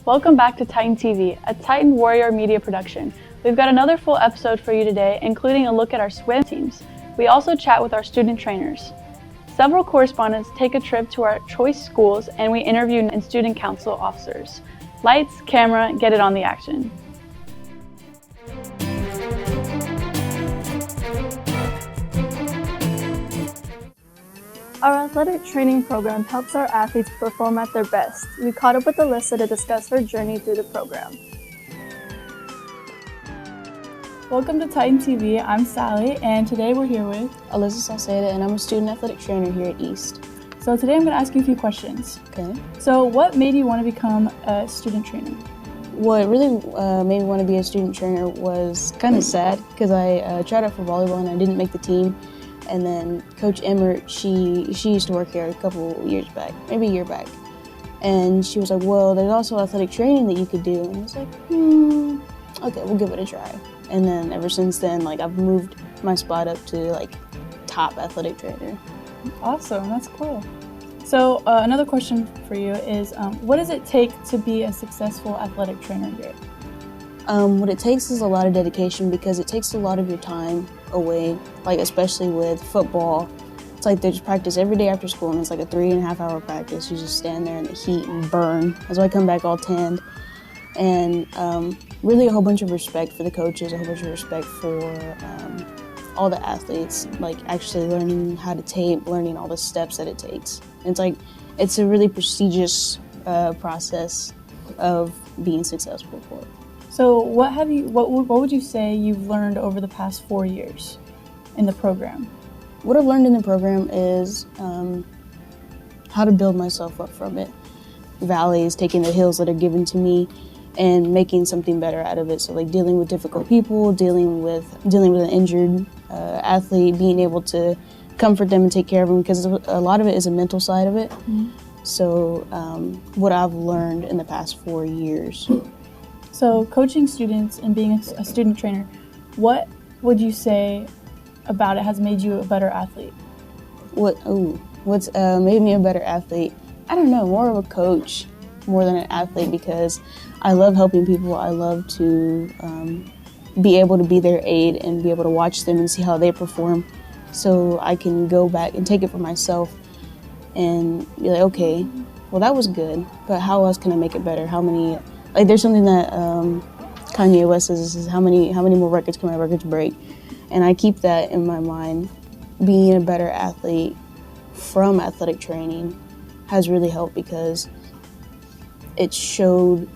Welcome back to Titan TV, a Titan Warrior media production. We've got another full episode for you today, including a look at our swim teams. We also chat with our student trainers. Several correspondents take a trip to our choice schools, and we interview student council officers. Lights, camera, get it on the action. Our athletic training program helps our athletes perform at their best. We caught up with Alyssa to discuss her journey through the program. Welcome to Titan TV. I'm Sally, and today we're here with Alyssa Salceda, and I'm a student athletic trainer here at East. So today I'm going to ask you a few questions. Okay. So what made you want to become a student trainer? What really made me want to be a student trainer was kind of sad because I tried out for volleyball and I didn't make the team. And then Coach Emmert, she used to work here a couple years back, maybe a year back. And she was like, well, there's also athletic training that you could do. And I was like, okay, we'll give it a try. And then ever since then, I've moved my spot up to top athletic trainer. Awesome, that's cool. So another question for you is, what does it take to be a successful athletic trainer here? What it takes is a lot of dedication because it takes a lot of your time away, especially with football. It's there's practice every day after school, and it's a 3.5 hour practice. You just stand there in the heat and burn. That's why I come back all tanned. And really a whole bunch of respect for the coaches, a whole bunch of respect for all the athletes, actually learning how to tape, learning all the steps that it takes. And it's a really prestigious process of being successful for it. So what would you say you've learned over the past 4 years in the program? What I've learned in the program is how to build myself up from it. Valleys, taking the hills that are given to me and making something better out of it. So dealing with difficult people, dealing with an injured athlete, being able to comfort them and take care of them, because a lot of it is a mental side of it. Mm-hmm. So what I've learned in the past 4 years. So coaching students and being a student trainer, what would you say about it has made you a better athlete? What's made me a better athlete? I don't know, more of a coach more than an athlete, because I love helping people. I love to be able to be their aid and be able to watch them and see how they perform, so I can go back and take it for myself and be like, okay, well, that was good, but how else can I make it better? How many, there's something that Kanye West says, is how many more records can my records break? And I keep that in my mind. Being a better athlete from athletic training has really helped, because it showed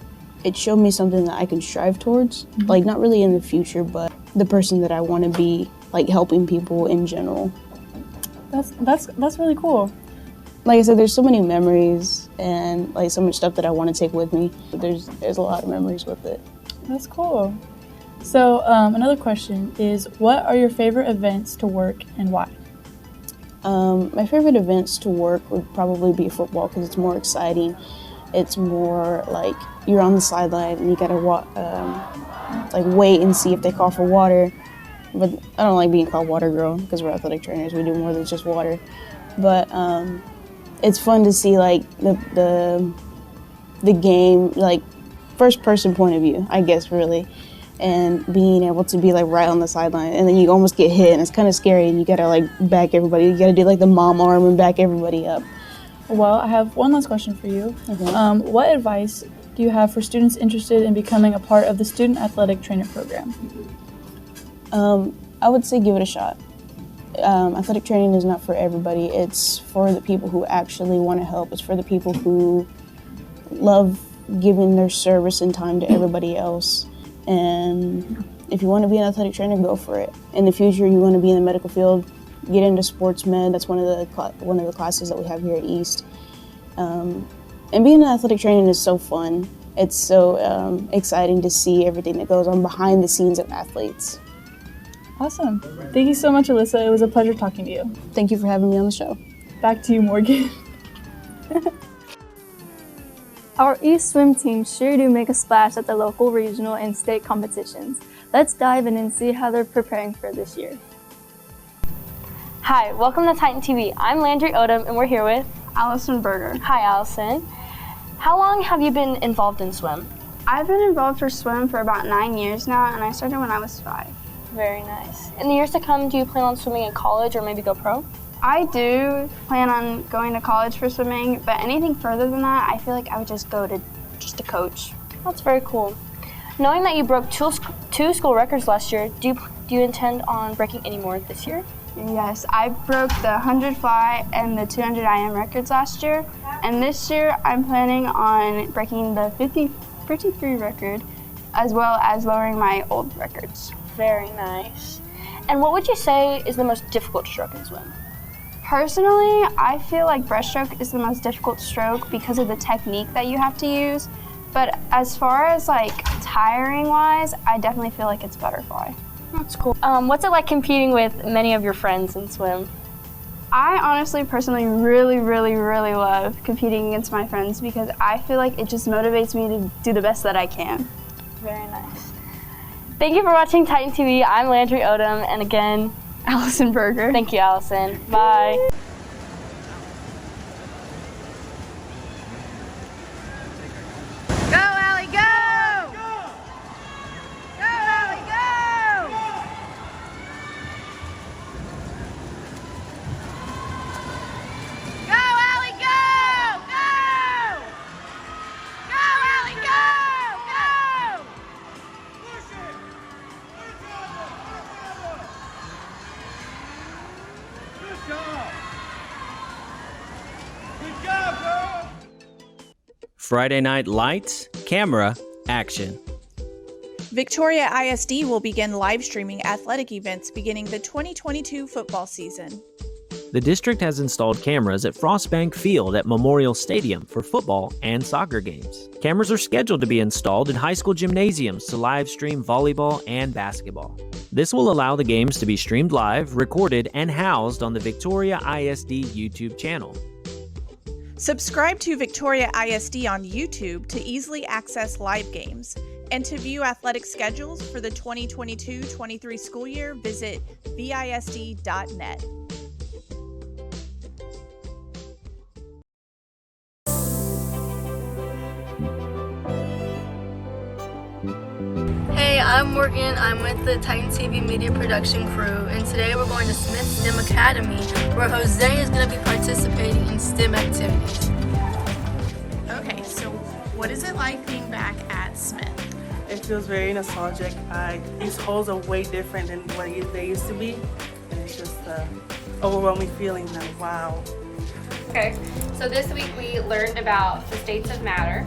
me something that I can strive towards. Mm-hmm. Not really in the future, but the person that I want to be, helping people in general. That's really cool. Like I said, there's so many memories and so much stuff that I want to take with me. There's a lot of memories with it. That's cool. So another question is, what are your favorite events to work and why? My favorite events to work would probably be football, because it's more exciting. It's more you're on the sideline and you gotta wait and see if they call for water. But I don't like being called water girl, because we're athletic trainers. We do more than just water. But it's fun to see the game, first person point of view, I guess, really. And being able to be right on the sideline, and then you almost get hit, and it's kind of scary, and you gotta back everybody. You gotta do the mom arm and back everybody up. Well, I have one last question for you. Okay. What advice do you have for students interested in becoming a part of the Student Athletic Trainer Program? I would say give it a shot. Athletic training is not for everybody. It's for the people who actually want to help. It's for the people who love giving their service and time to everybody else. And if you want to be an athletic trainer, go for it. In the future, you want to be in the medical field, get into sports med. That's one of the classes that we have here at East. And being an athletic trainer is so fun. It's so exciting to see everything that goes on behind the scenes of athletes. Awesome. Thank you so much, Alyssa. It was a pleasure talking to you. Thank you for having me on the show. Back to you, Morgan. Our East swim team sure do make a splash at the local, regional, and state competitions. Let's dive in and see how they're preparing for this year. Hi, welcome to Titan TV. I'm Landry Odom, and we're here with Allison Berger. Hi, Allison. How long have you been involved in swim? I've been involved for swim for about 9 years now, and I started when I was 5. Very nice. In the years to come, do you plan on swimming in college or maybe go pro? I do plan on going to college for swimming, but anything further than that, I feel like I would just go to just a coach. That's very cool. Knowing that you broke two school records last year, do you intend on breaking any more this year? Yes, I broke the 100 fly and the 200 IM records last year, and this year I'm planning on breaking the 53 record, as well as lowering my old records. Very nice. And what would you say is the most difficult stroke in swim? Personally, I feel like breaststroke is the most difficult stroke because of the technique that you have to use. But as far as like tiring wise, I definitely feel like it's butterfly. That's cool. What's it like competing with many of your friends in swim? I honestly, personally, really love competing against my friends because I feel like it just motivates me to do the best that I can. Very nice. Thank you for watching Titan TV. I'm Landry Odom, and again, Allison Berger. Thank you, Allison. Bye. Go, Allie, go! Go, Allie, go! Go, Allie, go! Go! Go, Allie, go! Go! Push it! Good job! Good job, girl! Friday night lights, camera, action. Victoria ISD will begin live streaming athletic events beginning the 2022 football season. The district has installed cameras at Frostbank Field at Memorial Stadium for football and soccer games. Cameras are scheduled to be installed in high school gymnasiums to live stream volleyball and basketball. This will allow the games to be streamed live, recorded, and housed on the Victoria ISD YouTube channel. Subscribe to Victoria ISD on YouTube to easily access live games. And to view athletic schedules for the 2022-23 school year, visit visd.net. Hey, I'm Morgan. I'm with the Titan TV media production crew, and today we're going to Smith STEM Academy, where Jose is going to be participating in STEM activities. Okay, so what is it like being back at Smith? It feels very nostalgic. These halls are way different than what they used to be, and it's just an overwhelming feeling that, wow. Okay, so this week we learned about the states of matter,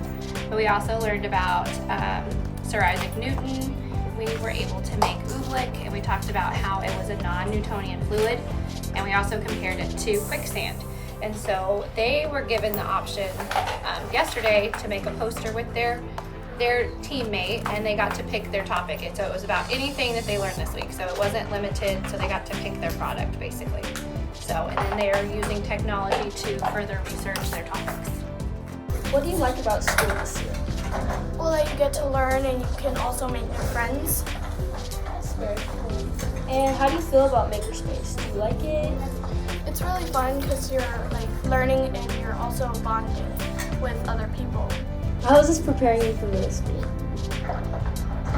but we also learned about Sir Isaac Newton. We were able to make oobleck, and we talked about how it was a non-Newtonian fluid, and we also compared it to quicksand. And so they were given the option yesterday to make a poster with their teammate, and they got to pick their topic. And so it was about anything that they learned this week. So it wasn't limited, so they got to pick their product basically. So, and then they are using technology to further research their topics. What do you like about school this year? Well, that you get to learn and you can also make new friends. That's very cool. And how do you feel about Makerspace? Do you like it? It's really fun because you're like learning and you're also bonding with other people. How is this preparing you for middle school?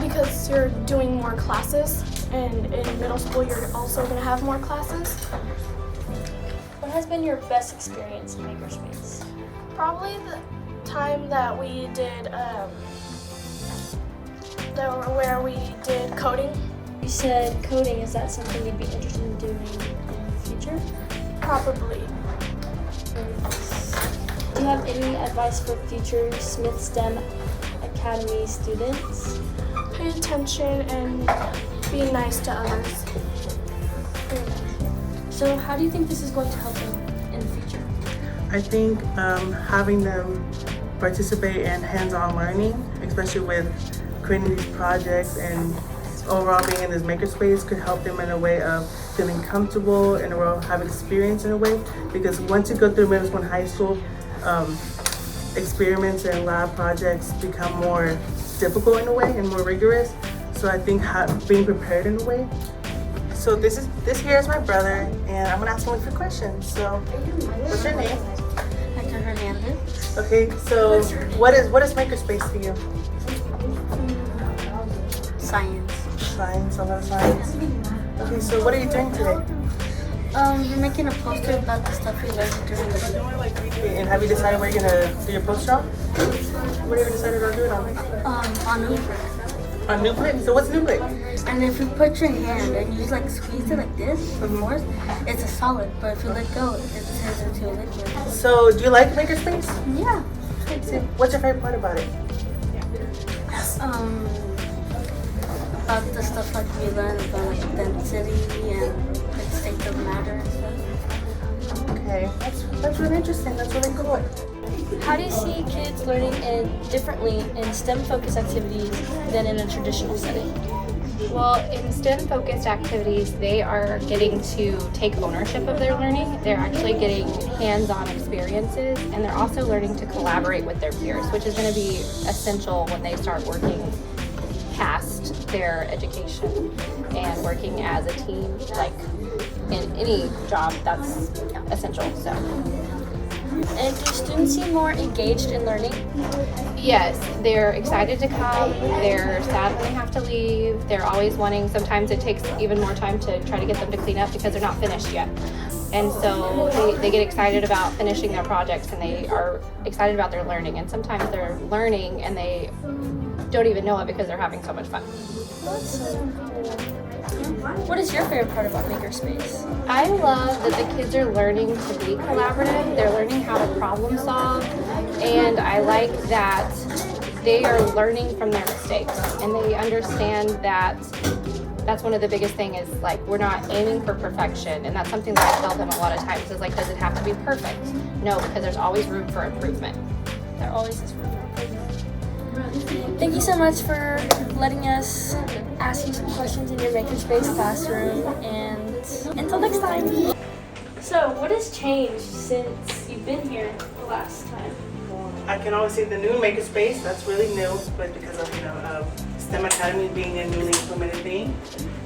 Because you're doing more classes, and in middle school you're also going to have more classes. What has been your best experience in Makerspace? Probably the time that we did, where we did coding. You said coding, is that something you'd be interested in doing in the future? Probably. Do you have any advice for future Smith STEM Academy students? Pay attention and be nice to others. So how do you think this is going to help them in the future? I think having them participate in hands-on learning, especially with creating these projects and overall being in this makerspace, could help them in a way of feeling comfortable and have experience in a way. Because once you go through middle school and high school, experiments and lab projects become more difficult in a way and more rigorous. So I think being prepared in a way. So this here is my brother, and I'm gonna ask him a few questions. So, what's your name? Hector Hernandez. Okay, so what is makerspace to you? Science. Science, a lot of science. Okay, so what are you doing today? We're making a poster about the stuff we learned during the week. And have you decided where you're gonna do your poster on? What have you decided on doing on? On Uber. On Newblick? So what's Newblick? And if you put your hand and you like squeeze it like this for force, it's a solid. But if you let go, it turns into a liquid. So do you like makerspace? Yeah. What's your favorite part about it? About the stuff like we learned about like density and like state of matter and stuff. Okay, that's really interesting. That's really cool. How do you see kids learning differently in STEM-focused activities than in a traditional setting? Well, in STEM-focused activities, they are getting to take ownership of their learning. They're actually getting hands-on experiences, and they're also learning to collaborate with their peers, which is going to be essential when they start working past their education and working as a team. Like in any job, that's essential. So. And do students seem more engaged in learning? Yes, they're excited to come, they're sad when they have to leave, they're always wanting, sometimes it takes even more time to try to get them to clean up because they're not finished yet. And so they get excited about finishing their projects and they are excited about their learning, and sometimes they're learning and they don't even know it because they're having so much fun. What is your favorite part about Makerspace? I love that the kids are learning to be collaborative. They're learning how to problem solve, and I like that they are learning from their mistakes, and they understand that that's one of the biggest things is like we're not aiming for perfection, and that's something that I tell them a lot of times is like, does it have to be perfect? No, because there's always room for improvement. There always is room for improvement. Thank you so much for letting us ask you some questions in your Makerspace classroom, and until next time. So, what has changed since you've been here the last time? I can always see the new makerspace. That's really new, but because of STEM Academy being a newly implemented thing,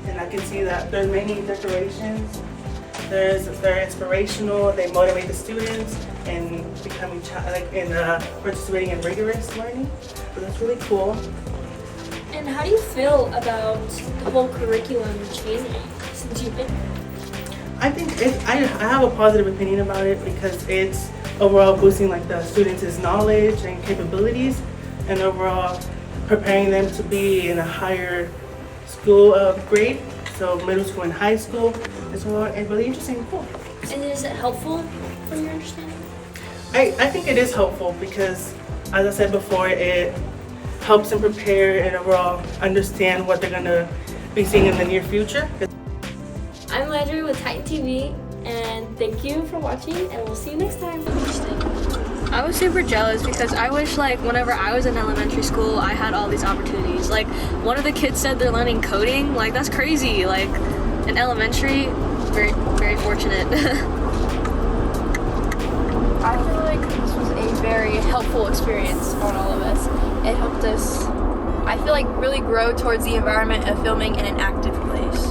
and I can see that there's many decorations. They're inspirational. They motivate the students and becoming participating in rigorous learning. So that's really cool. And how do you feel about the whole curriculum changing since you've been here? I think I have a positive opinion about it because it's overall boosting like the students' knowledge and capabilities, and overall preparing them to be in a higher school grade, so middle school and high school. It's really interesting and cool. And is it helpful from your understanding? I think it is helpful because, as I said before, it helps them prepare and overall understand what they're going to be seeing in the near future. I'm Landry with Titan TV, and thank you for watching, and we'll see you next time. I was super jealous because I wish like whenever I was in elementary school I had all these opportunities. Like one of the kids said they're learning coding. Like that's crazy. Like in elementary, very, very fortunate. I feel like this was a very helpful experience on all of us. It helped us, I feel like, really grow towards the environment of filming in an active place.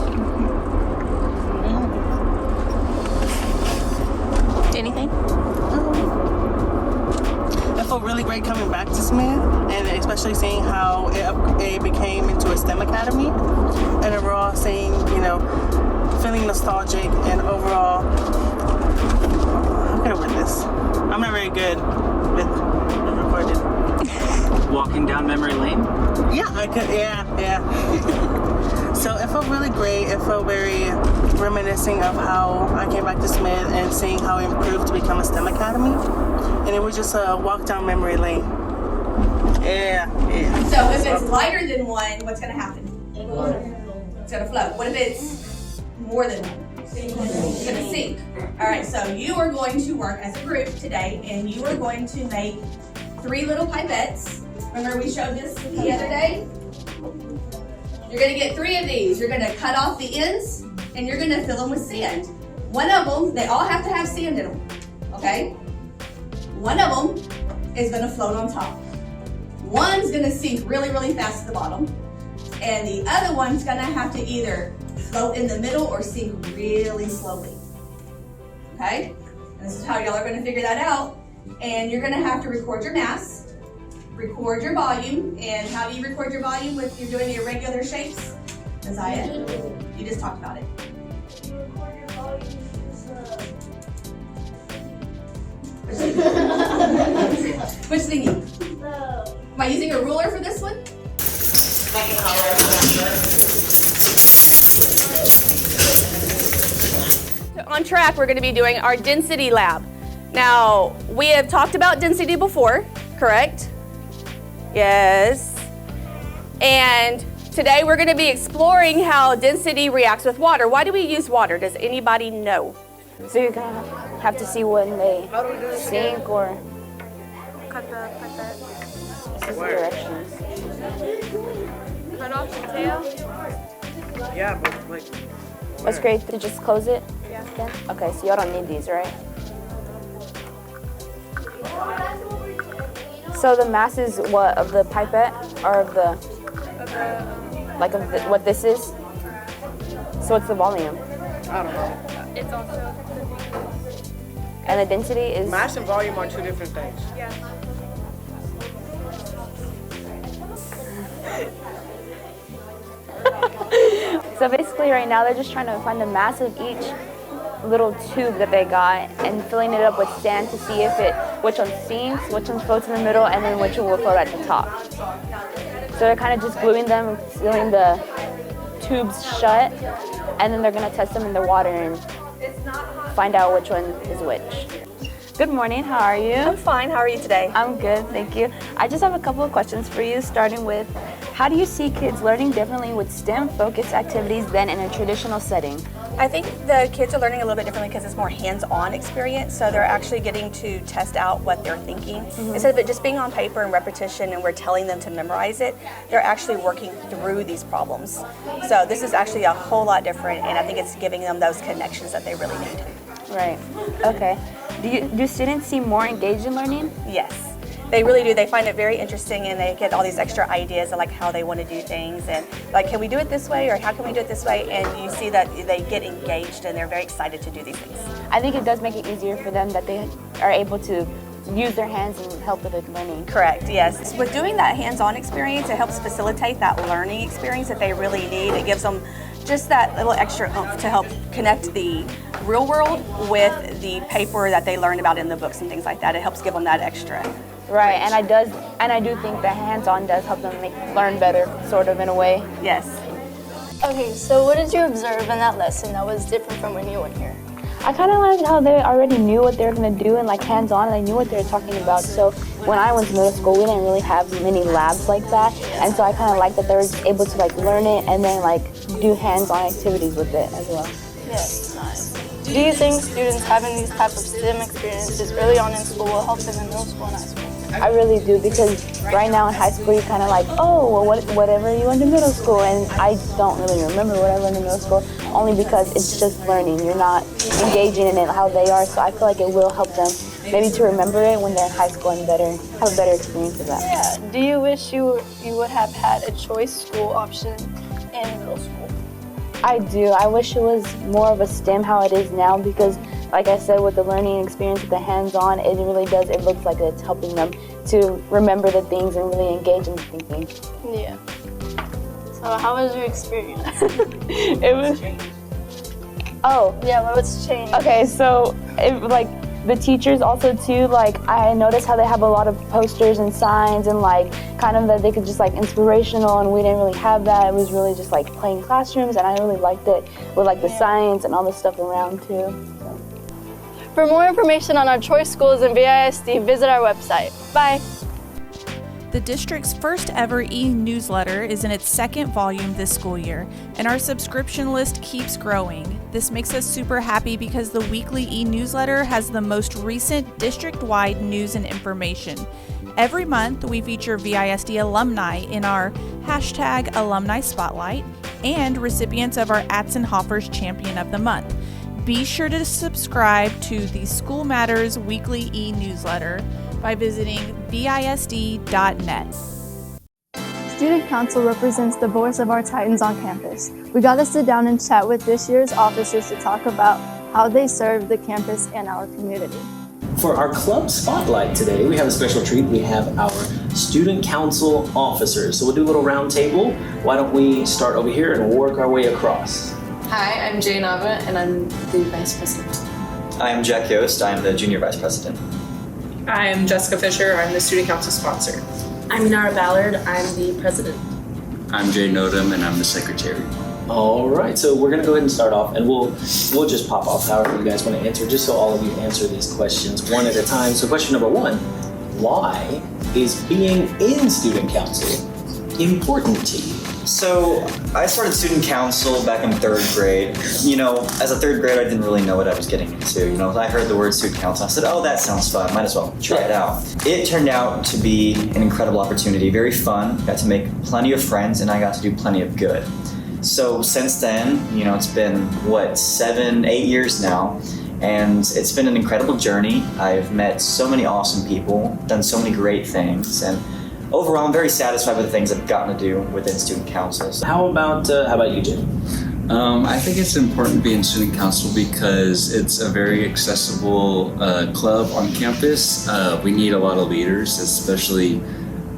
Anything? It felt really great coming back to Smith, and especially seeing how it became into a STEM academy, and overall seeing, feeling nostalgic and overall, how can I word this? I'm not very good with recording. Walking down memory lane? Yeah, I could, yeah. So it felt really great. It felt very reminiscing of how I came back to Smith and seeing how it improved to become a STEM academy. And it was just a walk down memory lane. Yeah. So if it's lighter than one, what's going to happen? It's going to float. What if it's more than one? It's going to sink. All right, so you are going to work as a group today, and you are going to make 3 little pipettes. Remember we showed this the other day? You're going to get 3 of these. You're going to cut off the ends, and you're going to fill them with sand. One of them, they all have to have sand in them, okay? One of them is going to float on top. One's going to sink really, really fast at the bottom, and the other one's going to have to either float in the middle or sink really slowly, okay? And this is how y'all are going to figure that out. And you're gonna have to record your mass, record your volume, and how do you record your volume with you're doing irregular shapes? Messiah, you just talked about it. You record your volume, Which thingy? Am I using a ruler for this one? On track, we're going to be doing our density lab. Now, we have talked about density before, correct? Yes. And today we're going to be exploring how density reacts with water. Why do we use water? Does anybody know? So you're going to have to see when they sink or Cut that. this is the directions. Cut off the tail. Yeah, but like. That's great to just close it? Yeah. Then? Okay, so y'all don't need these, right? So the mass is what, of the pipette or of the, what this is? So what's the volume? I don't know. It's also. And the density is? Mass and volume are two different things. Yeah. So basically right now they're just trying to find the mass of each little tube that they got and filling it up with sand to see which one sinks, which one floats in the middle, and then which one will float at the top. So they're kind of just gluing them and sealing the tubes shut, and then they're going to test them in the water and find out which one is which. Good morning, how are you? I'm fine, how are you today? I'm good, thank you. I just have a couple of questions for you, starting with, how do you see kids learning differently with STEM-focused activities than in a traditional setting? I think the kids are learning a little bit differently because it's more hands-on experience, so they're actually getting to test out what they're thinking. Instead of it just being on paper and repetition and we're telling them to memorize it, they're actually working through these problems. So this is actually a whole lot different, and I think it's giving them those connections that they really need. Right, okay. Do students seem more engaged in learning? Yes. They really do. They find it very interesting, and they get all these extra ideas of like how they want to do things, and like, can we do it this way, or how can we do it this way? And you see that they get engaged and they're very excited to do these things. I think it does make it easier for them that they are able to use their hands and help with the learning. Correct, yes. With doing that hands-on experience, it helps facilitate that learning experience that they really need. It gives them just that little extra oomph to help connect the real world with the paper that they learn about in the books and things like that. It helps give them that extra. Right, and I do think that hands-on does help them learn better, sort of, in a way. Yes. Okay, so what did you observe in that lesson that was different from when you went here? I kind of liked how they already knew what they were going to do and like hands-on, and they knew what they were talking about. So when I went to middle school, we didn't really have many labs like that, and so I kind of liked that they were able to like learn it and then like do hands-on activities with it as well. Yes, nice. Do you think students having these type of STEM experiences early on in school will help them in middle school and high school? I really do, because right now in high school you're kind of like, oh, well, whatever you learned in middle school, and I don't really remember what I learned in middle school, only because it's just learning. You're not engaging in it how they are, so I feel like it will help them maybe to remember it when they're in high school and have a better experience of that. Yeah. Do you wish you would have had a choice school option in middle school? I do. I wish it was more of a STEM how it is now, because like I said, with the learning experience, with the hands-on, it really does, it looks like it's helping them to remember the things and really engage in thinking. Yeah. So how was your experience? It was... Oh. Yeah, what's changed? Okay, so the teachers also too, like I noticed how they have a lot of posters and signs and like kind of that they could just like inspirational, and we didn't really have that. It was really just like playing classrooms, and I really liked it with like the science and all the stuff around too. So. For more information on our choice schools in VISD, visit our website. Bye. The district's first ever e-newsletter is in its second volume this school year, and our subscription list keeps growing. This makes us super happy because the weekly e-newsletter has the most recent district-wide news and information. Every month, we feature VISD alumni in our #Alumni Spotlight and recipients of our Atzenhofer's Champion of the Month. Be sure to subscribe to the School Matters weekly e-newsletter by visiting visd.net. Student Council represents the voice of our Titans on campus. We got to sit down and chat with this year's officers to talk about how they serve the campus and our community. for our club spotlight today, we have a special treat. We have our student council officers. So we'll do a little round table. Why don't we start over here and work our way across? Hi, I'm Jay Nava, and I'm the Vice President. I'm Jack Yost. I'm the Junior Vice President. I'm Jessica Fisher. I'm the Student Council sponsor. I'm Nara Ballard. I'm the President. I'm Jay Nodum, and I'm the Secretary. All right, so we're gonna go ahead and start off, and we'll just pop off however you guys want to answer, just so all of you answer these questions one at a time. So question number one, why is being in student council important to you? So I started student council back in 3rd grade. You know, as a 3rd grader, I didn't really know what I was getting into. You know, I heard the word student council. I said, oh, that sounds fun. Might as well try it out. It turned out to be an incredible opportunity, very fun. Got to make plenty of friends, and I got to do plenty of good. So since then, you know, it's been, 7, 8 years now, and it's been an incredible journey. I've met so many awesome people, done so many great things, and overall, I'm very satisfied with the things I've gotten to do within student council. So how about you, Jim? I think it's important to be in student council because it's a very accessible club on campus. We need a lot of leaders, especially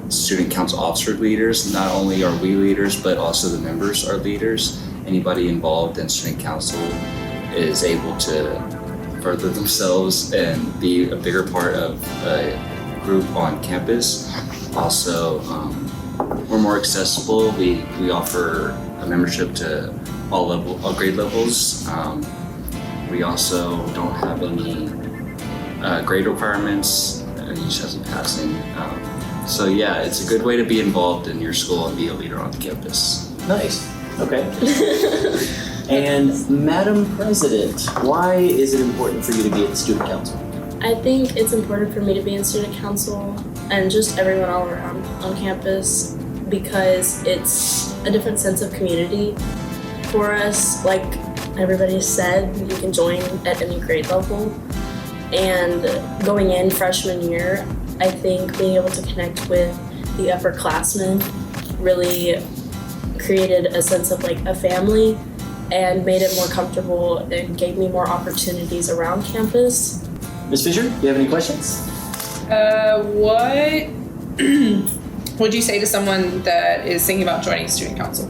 student council officer leaders. Not only are we leaders, but also the members are leaders. Anybody involved in student council is able to further themselves and be a bigger part of a group on campus. Also, we're more accessible. We offer a membership to all grade levels. We also don't have any grade requirements. You just have some passing. So yeah, it's a good way to be involved in your school and be a leader on campus. Nice. Okay. And Madam President, why is it important for you to be at the student council? I think it's important for me to be in student council and just everyone all around on campus because it's a different sense of community for us. Like everybody said, you can join at any grade level. And going in freshman year, I think being able to connect with the upperclassmen really created a sense of like a family and made it more comfortable and gave me more opportunities around campus. Ms. Fisher, do you have any questions? What would you say to someone that is thinking about joining student council?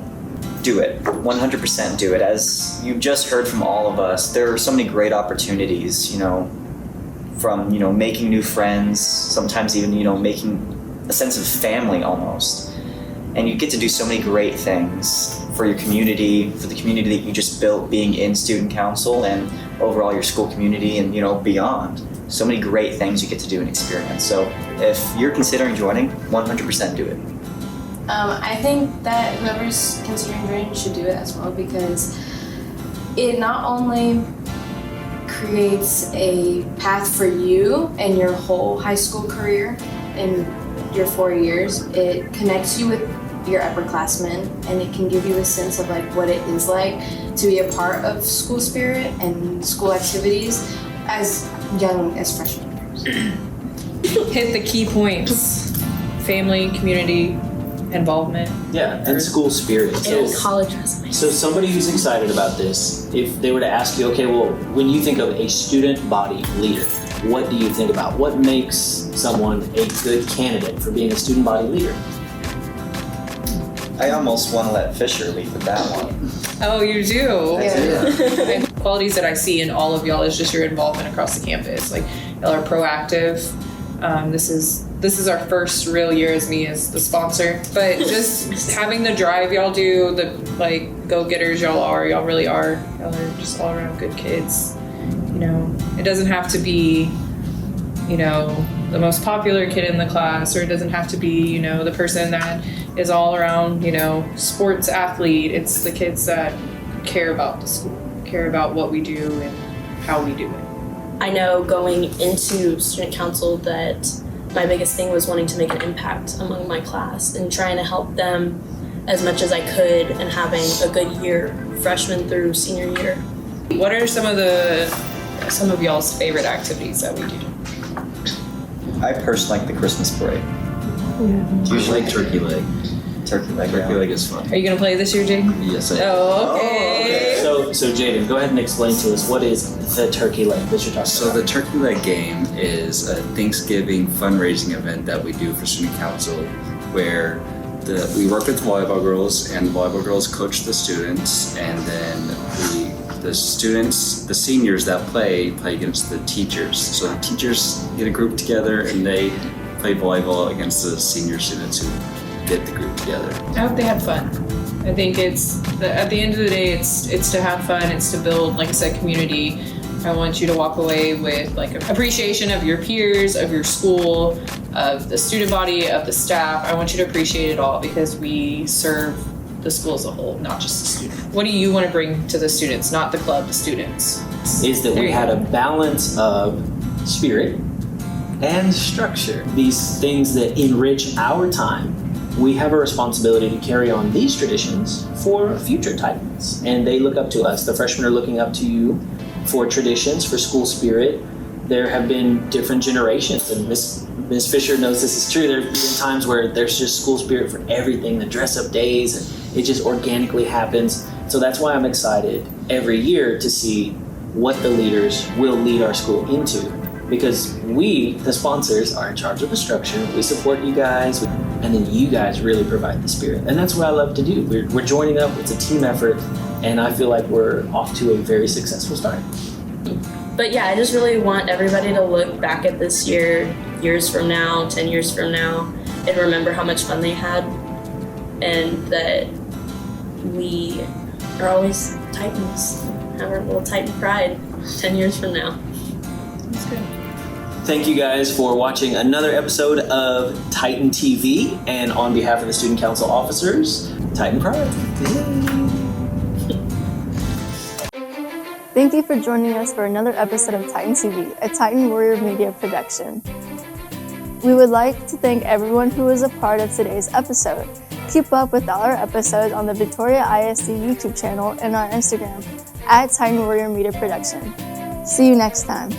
Do it. 100% do it. As you just heard from all of us, there are so many great opportunities, you know, from, you know, making new friends, sometimes even, you know, making a sense of family almost. And you get to do so many great things for your community, for the community that you just built being in student council and overall your school community and, you know, beyond. So many great things you get to do and experience. So if you're considering joining, 100% do it. I think that whoever's considering joining should do it as well because it not only creates a path for you and your whole high school career in your 4 years, it connects you with your upperclassmen and it can give you a sense of like what it is like to be a part of school spirit and school activities as young as freshman years. Hit the key points: family, community, involvement. Yeah, and school spirit. And college resume. So somebody who's excited about this, if they were to ask you, okay, well, when you think of a student body leader, what do you think about? What makes someone a good candidate for being a student body leader? I almost want to let Fisher lead with that one. Oh, you do? Yeah. Qualities that I see in all of y'all is just your involvement across the campus. Like, y'all are proactive. This is our first real year as me as the sponsor, but just having the drive y'all do, the like go-getters y'all really are. Y'all are just all around good kids. You know, it doesn't have to be, you know, the most popular kid in the class, or it doesn't have to be, you know, the person that is all around, you know, sports athlete. It's the kids that care about the school, care about what we do and how we do it. I know going into student council that my biggest thing was wanting to make an impact among my class and trying to help them as much as I could and having a good year, freshman through senior year. What are some of y'all's favorite activities that we do? I personally like the Christmas parade. Usually like turkey leg. Turkey leg. Turkey leg is fun. Are you gonna play this year, Jake? Yes, I am. Oh, okay. So Jaden, go ahead and explain to us what is the turkey leg that you're talking about. So the turkey leg game is a Thanksgiving fundraising event that we do for student council, where we work with volleyball girls, and the volleyball girls coach the students, and then the students, the seniors that play against the teachers. So the teachers get a group together and they play volleyball against the senior students who get the group together. I hope they had fun. I think at the end of the day, it's to have fun. It's to build, like I said, community. I want you to walk away with like appreciation of your peers, of your school, of the student body, of the staff. I want you to appreciate it all because we serve the school as a whole, not just the student. What do you want to bring to the students, not the club, the students? Is that we had a balance of spirit and structure. These things that enrich our time. We have a responsibility to carry on these traditions for future Titans. And they look up to us. The freshmen are looking up to you for traditions, for school spirit. There have been different generations, and Ms. Fisher knows this is true. There have been times where there's just school spirit for everything, the dress-up days, and it just organically happens. So that's why I'm excited every year to see what the leaders will lead our school into. Because we, the sponsors, are in charge of the structure. We support you guys, and then you guys really provide the spirit. And that's what I love to do. We're joining up, it's a team effort, and I feel like we're off to a very successful start. But yeah, I just really want everybody to look back at this year, years from now, 10 years from now, and remember how much fun they had, and that we are always Titans, have our little Titan pride 10 years from now. That's good. Thank you guys for watching another episode of Titan TV, and on behalf of the Student Council officers, Titan Pride. Thank you for joining us for another episode of Titan TV, a Titan Warrior Media production. We would like to thank everyone who was a part of today's episode. Keep up with all our episodes on the Victoria ISD YouTube channel and our Instagram, @Titan Warrior Media Production. See you next time.